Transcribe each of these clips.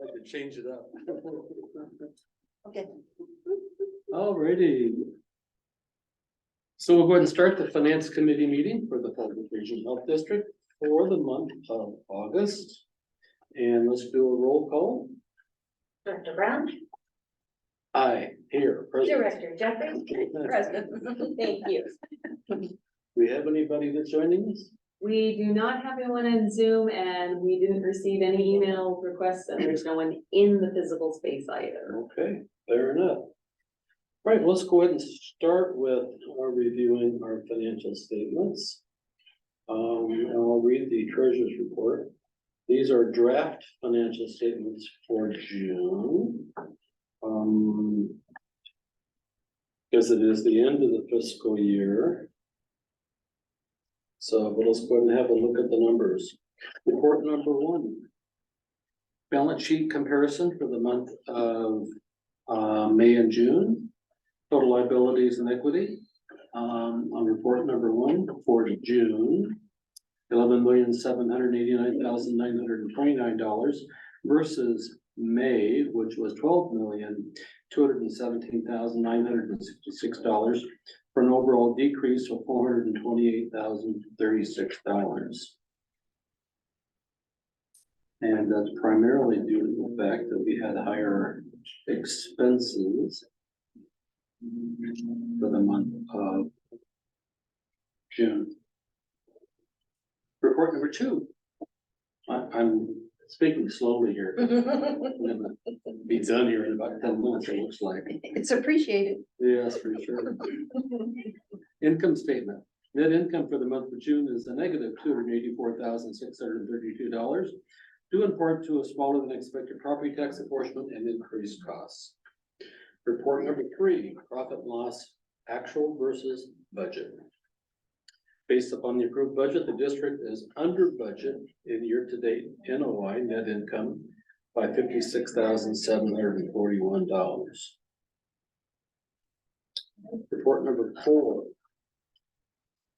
I could change it up. Okay. Alrighty. So we'll go ahead and start the finance committee meeting for the Fallbrook Regional Health District for the month of August. And let's do a roll call. Director Brown, Aye, here, present. Director Jeffrey, President. Thank you. Do we have anybody that's joining us? We do not have anyone in Zoom and we didn't receive any email requests and there's no one in the physical space either. Okay, fair enough. Right, let's go ahead and start with reviewing our financial statements. And I'll read the treasurer's report. These are draft financial statements for June. Because it is the end of the fiscal year. So but let's go ahead and have a look at the numbers. Report number one. Balance sheet comparison for the month of May and June. Total liabilities and equity. On report number one for June. $11,789,929 versus May, which was $12,217,966 for an overall decrease of $428,036. And that's primarily due to the fact that we had higher expenses for the month of June. Report number two. I'm speaking slowly here. I'm gonna be done here in about 10 minutes, it looks like. It's appreciated. Yes, for sure. Income statement. Net income for the month of June is a negative $284,632, due in part to a smaller than expected property tax apportionment and increased costs. Report number three, profit and loss, actual versus budget. Based upon the approved budget, the district is under budget in year-to-date NOI net income by $56,741. Report number four.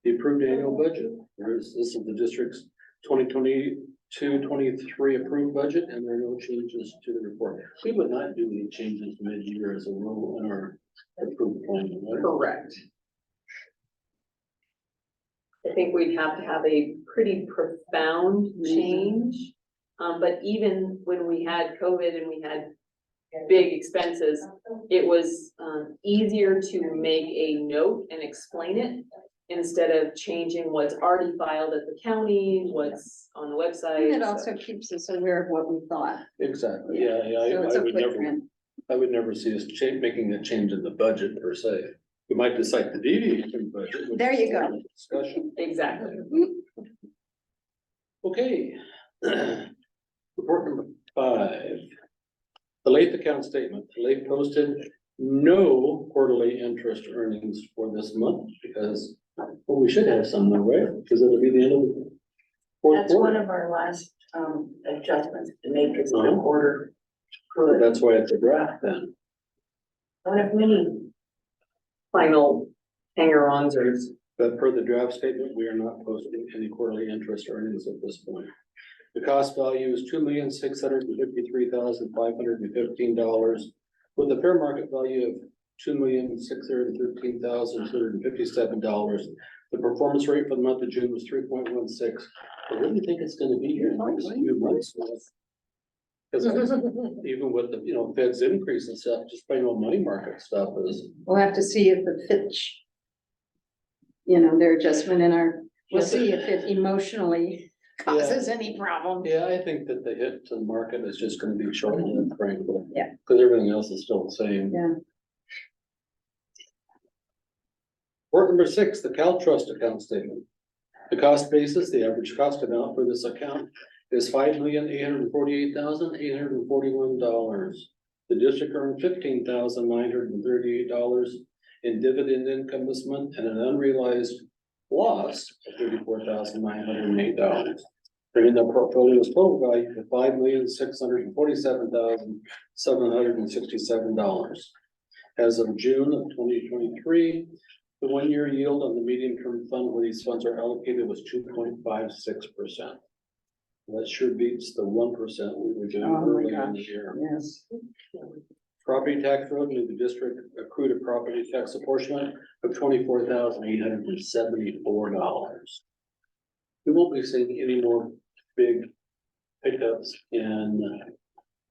The approved annual budget. This is the district's 2022-23 approved budget, and there are no changes to the report. We would not do any changes mid-year as a rule in our approved plan, right? Correct. I think we'd have to have a pretty profound change. But even when we had COVID and we had big expenses, it was easier to make a note and explain it instead of changing what's already filed at the county, what's on the website. And it also keeps us aware of what we thought. Exactly, yeah, So it's a quick I would never see us making a change in the budget per se. We might decide to deviate from the budget. which There you is go. another discussion. Exactly. Okay. Report number five. The Lathe account statement. Lathe posted no quarterly interest earnings for this month because, well, we should have some though, right? Because it'll be the end of the fourth That's one quarter. of our last adjustments to make it the Uh-huh. quarter good. That's why it's a draft then. One of many. Final hanger-ons or But per the draft statement, we are not posting any quarterly interest earnings at this point. The cost value is $2,653,515, with a fair market value of $2,613,257. The performance rate for the month of June was 3.16. What do you think it's gonna be here in the next few months? Because even with the, Fed's increase and stuff, just plain old money market stuff is. We'll have to see if the Fitch, their adjustment in we'll see if it emotionally causes any problem. Yeah, I think that the hit to the market is just gonna be short-lived, frankly. Yeah. Because everything else is still the same. Yeah. Report number six, the Cal Trust account statement. The cost basis, the average cost amount for this account is $5,848,841. The district earned $15,938 in dividend income this month and an unrealized loss of $34,908. Bringing the portfolio's total value to $5,647,767. As of June of 2023, the one-year yield on the medium-term fund where these funds are allocated was 2.56%. That sure beats the 1% we were doing Oh, my earlier in the gosh. year. Yes. Property tax revenue, the district accrued a property tax apportionment of $24,874. We won't be seeing any more big pickups in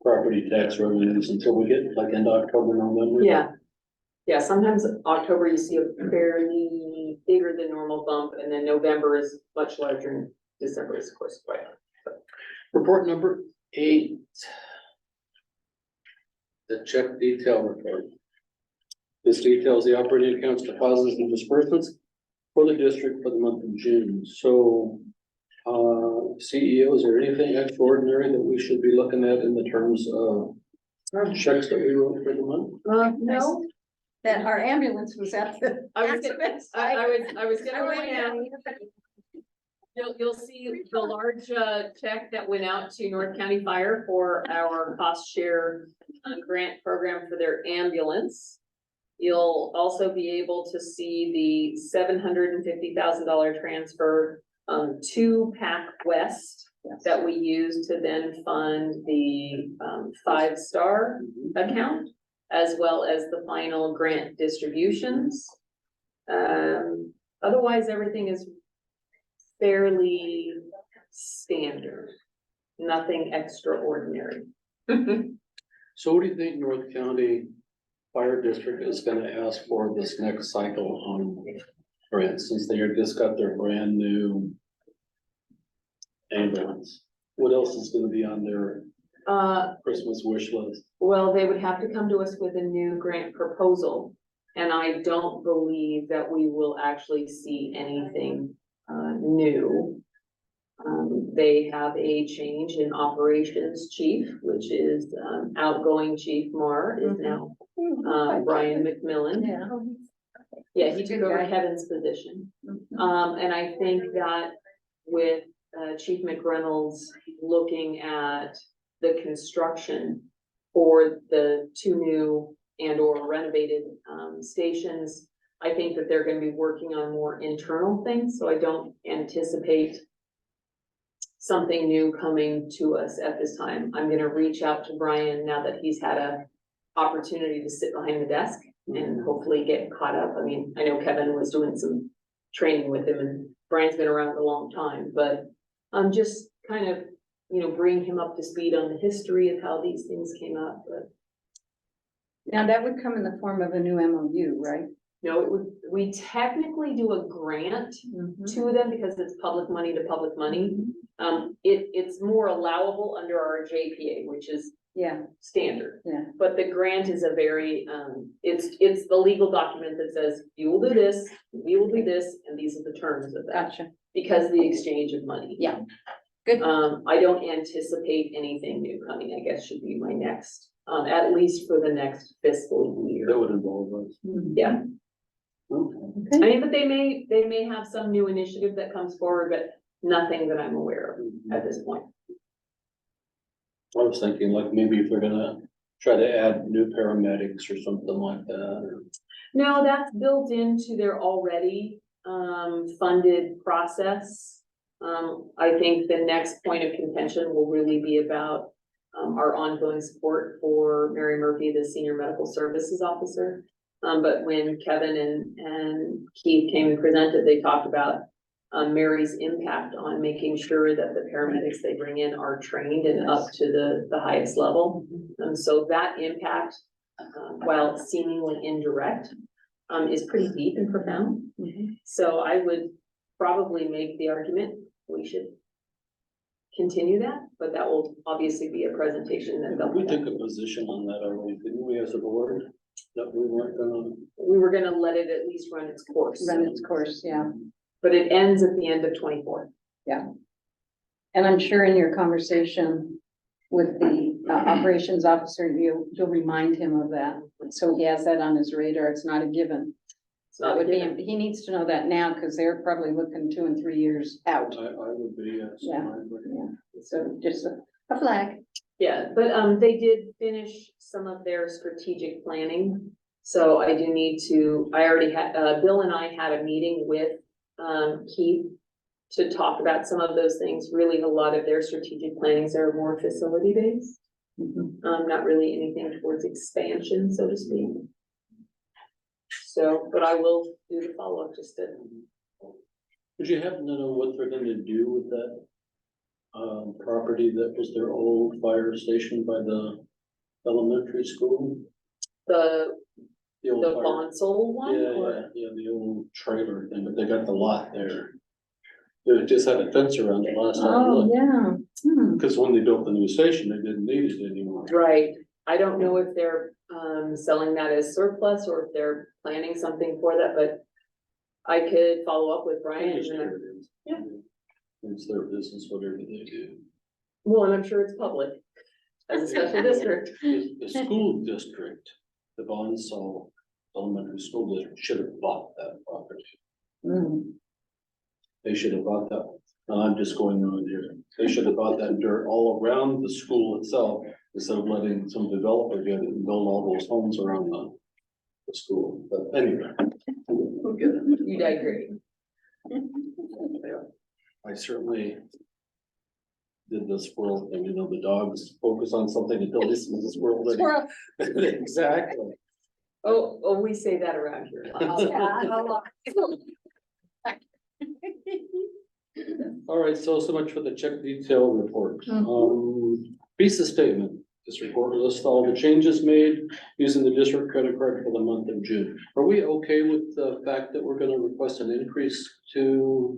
property tax revenues until we get like into October, November. Yeah. Yeah, sometimes October you see a fairly bigger than normal bump, and then November is much larger, and December is of course quite. Report number 8. The check detail report. This details the operating accounts, deposits and disbursements for the district for the month of June. So, CEO, is there anything extraordinary that we should be looking at in the terms of checks that we wrote for the month? No, That our ambulance was at the. I was gonna- accident I site. was I gonna went point out, down. you'll see the large, check that went out to North County Fire for our cost share grant program for their ambulance. You'll also be able to see the $750,000 transfer to PAC West that we use to then fund the 5-star account, as well as the final grant distributions. Otherwise, everything is fairly standard, nothing extraordinary. So what do you think North County Fire District is gonna ask for this next cycle on, for instance, they just got their brand new ambulance? What else is gonna be on their Christmas wish list? Well, they would have to come to us with a new grant proposal, and I don't believe that we will actually see anything new. They have a change in operations chief, which is outgoing Chief Marr is now Brian McMillan. Yeah. Yeah, he took over Kevin's position. And I think that with Chief McReynolds looking at the construction for the 2 new and or renovated stations, I think that they're gonna be working on more internal things, so I don't anticipate something new coming to us at this time. I'm gonna reach out to Brian now that he's had a opportunity to sit behind the desk and hopefully get caught up. I mean, I know Kevin was doing some training with him, and Brian's been around a long time, but I'm just kind of, bring him up to speed on the history of how these things came up, but Now, that would come in the form of a new MOU, right? no, we technically do a grant to them because it's public money to public money. It's more allowable under our JPA, which is Yeah, standard. yeah. But the grant is a very, it's the legal document that says, you will do this, we will do this, and these are the terms of that, Gotcha. because the exchange of money. Yeah. Good. I don't anticipate anything new coming, I guess should be my next, at least for the next fiscal year. That would involve us. Yeah, Okay. I mean, but they may have some new initiative that comes forward, but nothing that I'm aware of at this point. I was thinking like maybe if they're gonna try to add new paramedics or something like that. No, that's built into their already funded process. I think the next point of contention will really be about our ongoing support for Mary Murphy, the Senior Medical Services Officer. But when Kevin and Keith came and presented, they talked about Mary's impact on making sure that the paramedics they bring in are trained and up to the highest level. So that impact, while seemingly indirect, is pretty deep and profound. So I would probably make the argument we should continue that, but that will obviously be a presentation that they'll. We took a position on that already, didn't we, as a board? That we weren't gonna. We were gonna let it at least run its course. Run its course, yeah. But it ends at the end of 24. And I'm sure in your conversation with the operations officer, you'll remind him of that. So he has that on his radar. It's not a given. It's not That would a be, given. he needs to know that now because they're probably looking 2 and 3 years out. I would be, yes. Yeah. So just a flag. Yeah, but they did finish some of their strategic planning So I do need to, I already had, Bill and I had a meeting with, Keith to talk about some of those things. Really, a lot of their strategic plannings are more facility based. Not really anything towards expansion, so to speak. So, but I will do the follow-up just to, Would you happen to know what they're gonna do with that? Property that was their old fire station by the elementary school? the The old fire. Bonsall one? Yeah, or- yeah, the old trailer thing, but they got the lot there. They just had a fence around it last time I Oh, looked, yeah. because when they built the new station, they didn't need it anymore. Right, I don't know if they're, selling that as surplus or if they're planning something for that, but I could follow up with I'm Brian. just and then- curious. Yeah. It's their business, whatever they do. Well, and I'm sure it's public as a special district. The school district, the Bonsall Elementary School District should have bought that property. Mm. They should have bought that. No, I'm just going on here. They should have bought that dirt all around the school itself instead of letting some developer get it and build all those homes around the school. But anyway. We'll get it. You digress. Yeah, I certainly did the squirrel thing, you know, the dogs focus on something until this is the squirrel. thing. Squirrel. Exactly. Oh, we say that around here. a lot. All right, so much for the check detail report. Mhm. Visa statement. This report lists all the changes made using the district credit card for the month of June. Are we okay with the fact that we're gonna request an increase to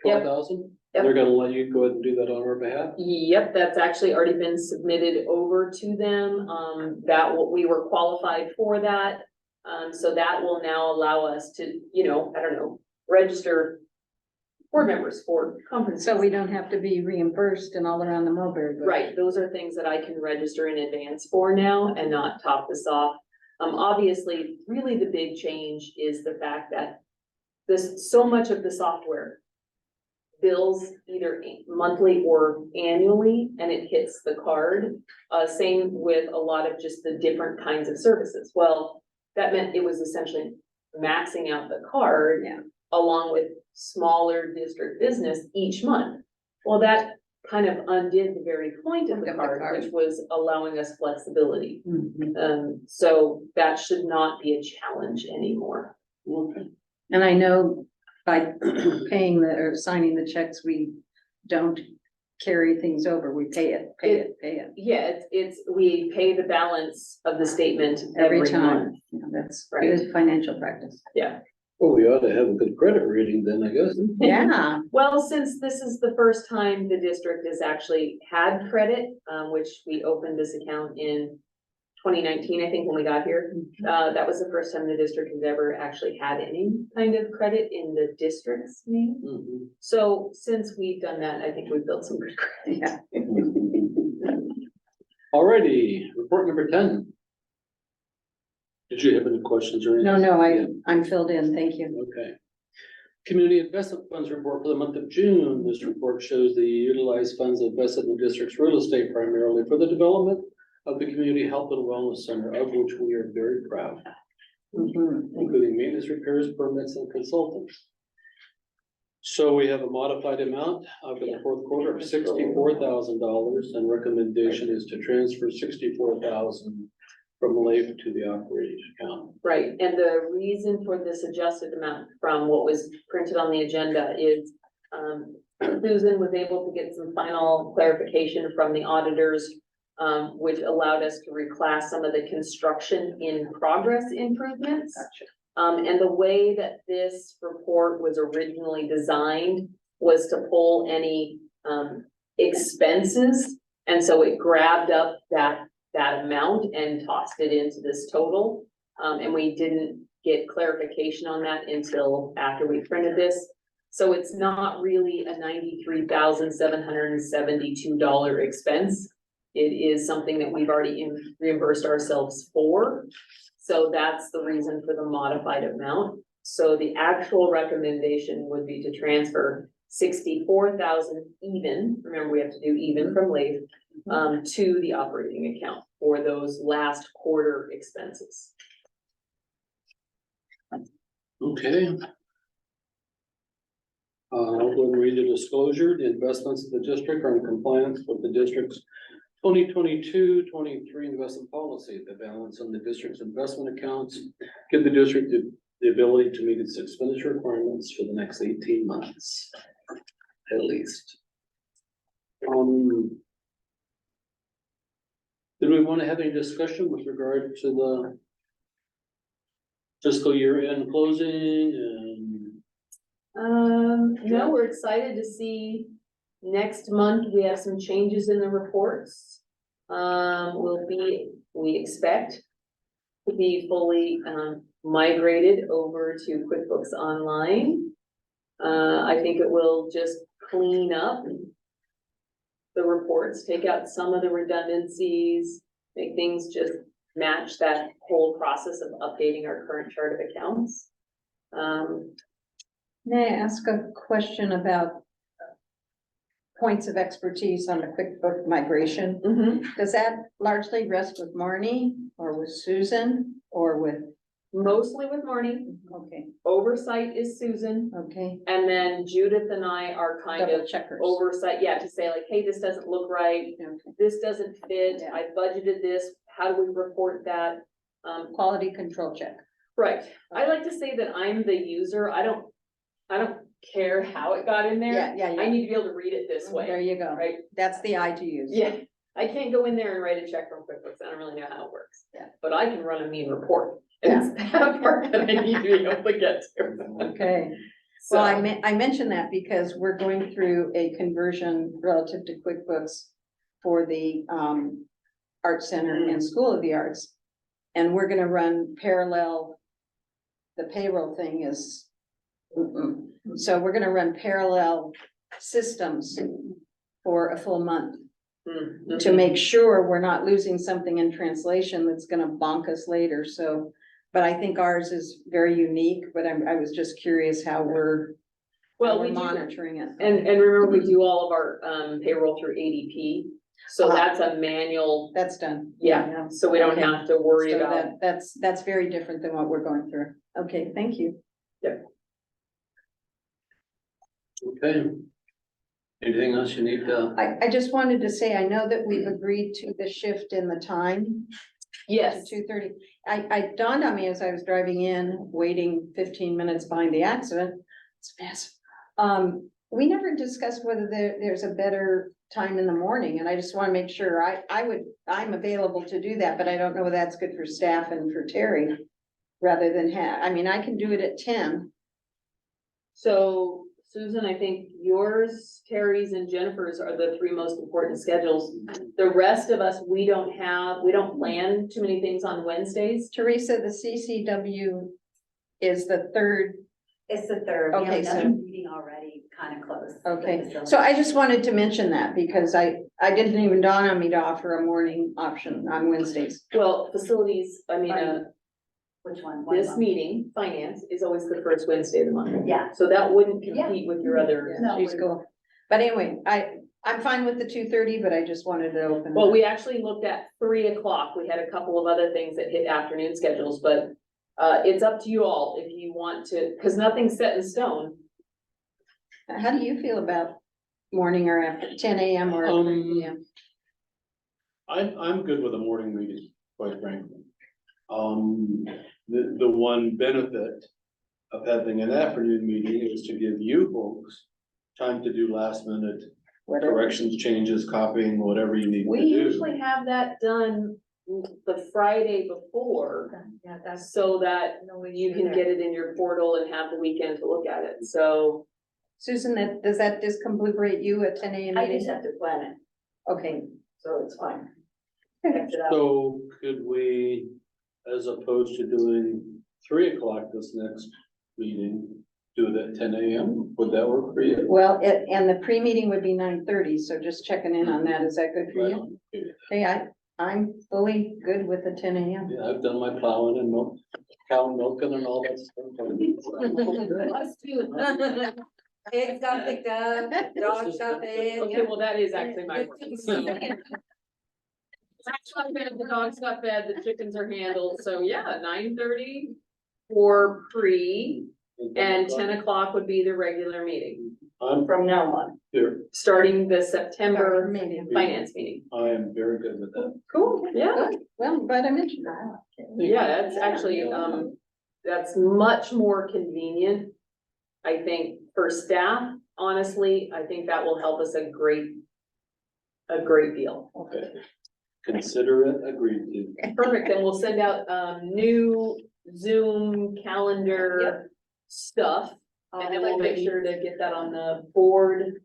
Yep. 12,000? Yep. They're gonna let you go ahead and do that on our behalf? Yep, that's actually already been submitted over to them, we were qualified for that. So that will now allow us to, I don't know, register board members for conferences. So we don't have to be reimbursed and all around the Mulberry Bush. Right, those are things that I can register in advance for now and not top this off. Obviously, really the big change is the fact that so much of the software bills either monthly or annually, and it hits the card. Same with a lot of just the different kinds of services. Well, that meant it was essentially maxing out the card. Yeah. Along with smaller district business each month. Well, that kind of undid the very point of the card, which was allowing us flexibility. Mhm. So that should not be a challenge anymore. Okay. And I know by paying or signing the checks, we don't carry things over. We pay it. Yeah, we pay the balance of the statement Every every time. month. Yeah, that's Right. good financial practice. Well, we ought to have a good credit rating then, I guess. Yeah. Well, since this is the first time the district has actually had credit, which we opened this account in 2019, I think, when we got here. That was the first time the district has ever actually had any kind of credit in the district's name. Mhm. So since we've done that, I think we've built some good credit. Yeah. Alrighty, report number 10. Did you have any questions or anything? No, Yeah. I'm filled in. Thank you. Okay. Community Investment Funds report for the month of June. This report shows the utilized funds invested in the district's real estate primarily for the development of the Community Health and Wellness Center, of which we are very proud, Mhm. including maintenance, repairs, permits, and consultants. So we have a modified amount for the fourth quarter of $64,000, and recommendation is to transfer 64,000 from LAIF to the operating account. Right, and the reason for this adjusted amount from what was printed on the agenda is, Susan was able to get some final clarification from the auditors, which allowed us to reclass some of the construction in progress improvements. And the way that this report was originally designed was to pull any, expenses. And so it grabbed up that amount and tossed it into this total. And we didn't get clarification on that until after we printed this. So it's not really a $93,772 expense. It is something that we've already reimbursed ourselves for. So that's the reason for the modified amount. So the actual recommendation would be to transfer 64,000 even, remember we have to do even from LAIF, to the operating account for those last quarter expenses. Okay. I'll go and read the disclosure. The investments of the district are in compliance with the district's 2022-23 investment policy. The balance on the district's investment accounts give the district the ability to meet its expenditure requirements for the next 18 months, at least. Did we want to have any discussion with regard to the fiscal year end closing and No, we're excited to see next month, we have some changes in the reports. We expect to be fully, migrated over to QuickBooks Online. I think it will just clean up the reports, take out some of the redundancies, make things just match that whole process of updating our current chart of accounts. May I ask a question about points of expertise on the QuickBook migration? Does that largely rest with Marnie or with Susan or with? Mostly with Marnie, Okay, oversight is Susan, okay, and then Judith and I are kind double of checkers. oversight, yeah, to say like, hey, this doesn't look right, Okay. this doesn't fit, Yeah. I budgeted this, how do we report that? Quality control check. Right, I like to say that I'm the user, I don't care how it got in there. Yeah. I need to be able to read it this There way, you go. right? That's the eye to use. Yeah, I can't go in there and write a check from QuickBooks, I don't really know how it works. Yeah. But I can run a mean report, and it's that part that I need to be able to get to. Okay. So, Well, I mentioned that because we're going through a conversion relative to QuickBooks for the Art Center and School of the Arts. And we're gonna run parallel. The payroll thing is. So we're gonna run parallel systems for a full month to make sure we're not losing something in translation that's gonna bonk us later, so. But I think ours is very unique, but I was just curious how we're well, we do, monitoring it. and remember, we do all of our payroll through ADP, so that's a manual, That's done. yeah, so we don't Okay. have to worry So about. that's very different than what we're going through. Okay, thank you. okay. Anything else you need to? I just wanted to say, I know that we've agreed to the shift in the time to Yes, 2:30. I dawned on me as I was driving in, waiting 15 minutes behind the accident. It's massive. We never discussed whether there's a better time in the morning, and I just want to make sure I'm available to do that, but I don't know whether that's good for staff and for Terry. Rather than I mean, I can do it at 10. so Susan, I think yours, Terry's and Jennifer's are the three most important schedules. The rest of us, we don't plan too many things on Wednesdays. Teresa, the CCW is the third. It's the third, we Okay, have so- another meeting already, kind of close. Okay, so I just wanted to mention that because I didn't even dawn on me to offer a morning option on Wednesdays. Well, facilities, I mean, Which one? this meeting, finance, is always the first Wednesday of the month. Yeah. So that wouldn't Yeah. compete with your other. No, She's cool. But anyway, I'm fine with the 2:30, but I just wanted to open. Well, we actually looked at 3 o'clock. We had a couple of other things that hit afternoon schedules, but it's up to you all if you want to, because nothing's set in stone. How do you feel about morning or after 10 a.m. or 3 p.m.? I'm good with a morning meeting, quite frankly. The one benefit of having an afternoon meeting is to give you folks time to do last minute Whatever. corrections, changes, copying, whatever you need to We do. usually have that done the Friday before, Yeah, that's. so that you can get it in your portal and have the weekend to look at it. So Susan, does that discombobulate you at 10 a.m. I meeting? just have to plan it, Okay, so it's fine. Fix it up. So could we, as opposed to doing 3 o'clock this next meeting, do it at 10 a.m.? Would that work for you? well, and the pre-meeting would be 9:30, so just checking in on that. Is that good for you? Hey, I'm fully good with the 10 a.m. Yeah, I've done my plowing and milk, cow milking and all that stuff. Us too. Eggs got picked up, dogs got fed. okay, well, that is actually my work. So. Rats got fed, the dogs got fed, the chickens are handled, so yeah, 9:30 for pre. and 10 o'clock would be the regular meeting, I'm From now on. here, starting the September Meeting. finance meeting. I am very good with that. Cool, yeah. Good. Well, I'm glad I mentioned that. Yeah, that's actually, that's much more convenient. I think for staff, honestly, I think that will help us a great deal. Okay. Consider it agreed to. Perfect, then we'll send out, new Zoom calendar stuff. And then we'll make sure to get that on the board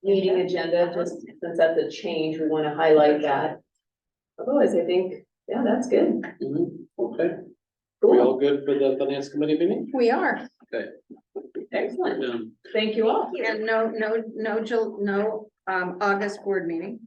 meeting agenda, just since that's a change, we wanna highlight that. Otherwise, I think, yeah, that's good. Okay, we Cool, all good for the finance committee meeting? We are. excellent. Um, Thank you all. And no August board meeting.